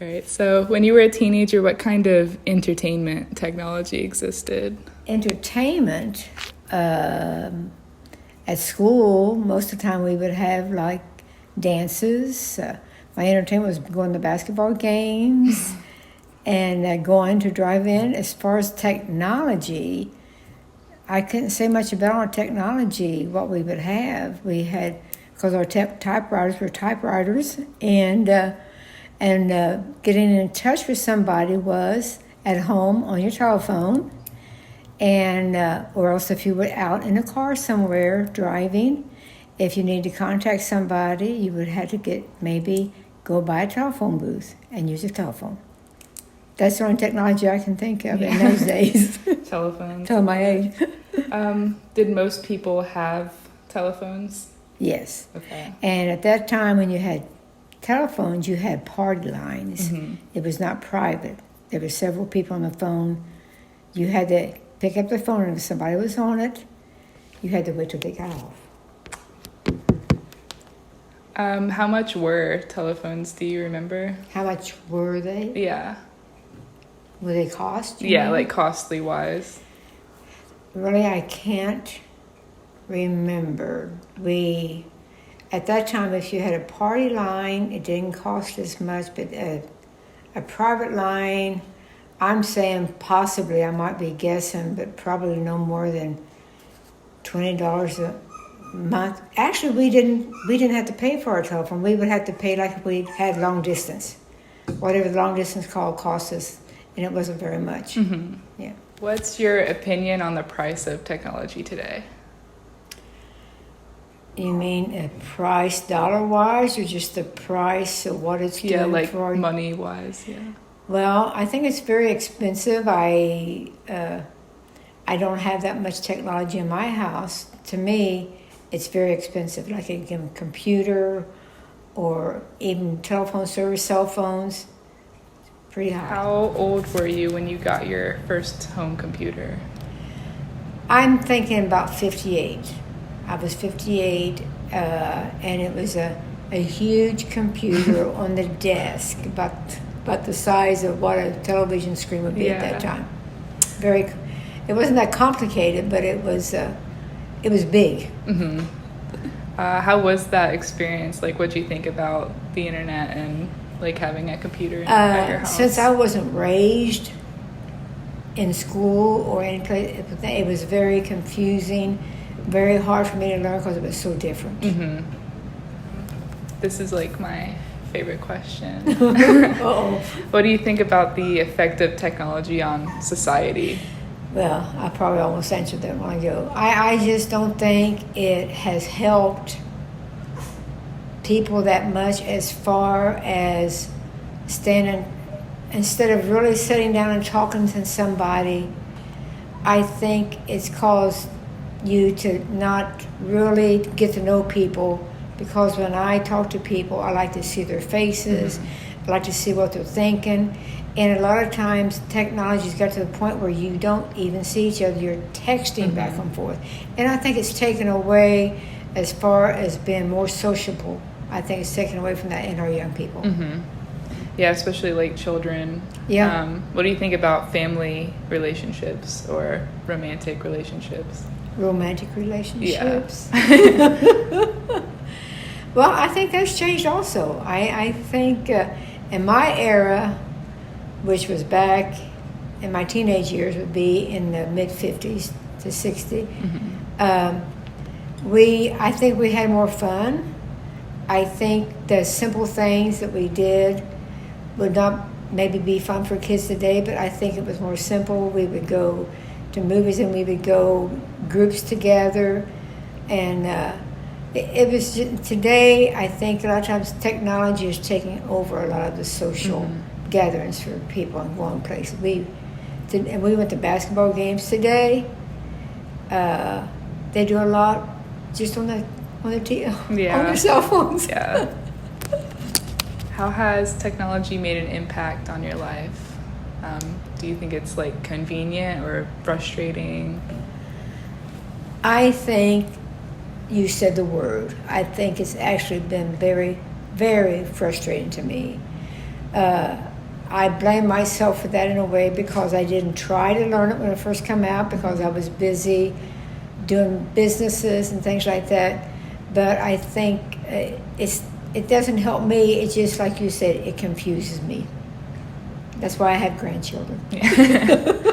All right. So when you were a teenager, what kind of entertainment technology existed? Entertainment, at school, most of the time we would have like dances. My entertainment was going to basketball games and going to drive-in. As far as technology, I couldn't say much about our technology, what we would have. We had, because our typewriters were typewriters, and getting in touch with somebody was at home on your telephone, and or else if you were out in a car somewhere driving, if you needed to contact somebody, you would have to maybe go by a telephone booth and use a telephone. That's the only technology I can think of in those days. Telephones. Tell my age. Did most people have telephones? Yes. Okay. And at that time, when you had telephones, you had party lines. Mm-hmm. It was not private. There were several people on the phone. You had to pick up the phone, and if somebody was on it, you had to wait till they got off. How much were telephones? Do you remember? How much were they? Yeah. Were they cost? Yeah, know? like costly wise. Really, I can't remember. At that time, if you had a party line, it didn't cost as much, but a private line, I'm saying possibly, I might be guessing, but probably no more than $20 a month. Actually, we didn't have to pay for our telephone. We would have to pay like if we had long distance, whatever the long distance call cost us, and it wasn't very much. Mm-hmm. Yeah. What's your opinion on the price of technology today? You mean a price dollar-wise, or just the price of what it's doing? Yeah, like for money-wise, yeah. Well, I think it's very expensive. I don't have that much technology in my house. To me, it's very expensive. Like a computer or even telephone service, cell phones, pretty high. How old were you when you got your first home computer? I'm thinking about 58. I was 58, and it was a huge computer on the desk, about the size of what a television screen would be at that time. It wasn't that complicated, but it was big. Mm-hmm. How was that experience? Like, what do you think about the internet and like having a computer at your house? Since I wasn't raised in school or any place, it was very confusing, very hard for me to learn because it was so different. Mm-hmm. This is like my favorite question. Uh-oh. What do you think about the effect of technology on society? Well, I probably almost answered that long ago. I just don't think it has helped people that much as far as instead of really sitting down and talking to somebody. I think it's caused you to not really get to know people, because when I talk to people, I like to see their faces. Mm-hmm. I like to see what they're thinking. And a lot of times, technology's got to the point where you don't even see each other. You're texting mm-hmm. back and forth. And I think it's taken away as far as being more sociable. I think it's taken away from that in our young people. Mm-hmm. Yeah, especially like children. Yeah. What do you think about family relationships or romantic relationships? Romantic relationships? Yeah. Well, I think that's changed also. I think in my era, which was back in my teenage years, would be in the mid-50s to 60, mm-hmm. I think we had more fun. I think the simple things that we did would not maybe be fun for kids today, but I think it was more simple. We would go to movies and we would go groups together, and it was just, today I think a lot of times technology is taking over a lot of the social mm-hmm. gatherings for people and going places. And we went to basketball games today. They do a lot just on their cell phones. Yeah. How has technology made an impact on your life? Do you think it's like convenient or frustrating? I think you said the word. I think it's actually been very, very frustrating to me. I blame myself for that in a way because I didn't try to learn it when it first came out because I was busy doing businesses and things like that. But I think it doesn't help me. It's just like you said, it confuses me. That's why I have grandchildren. Yeah.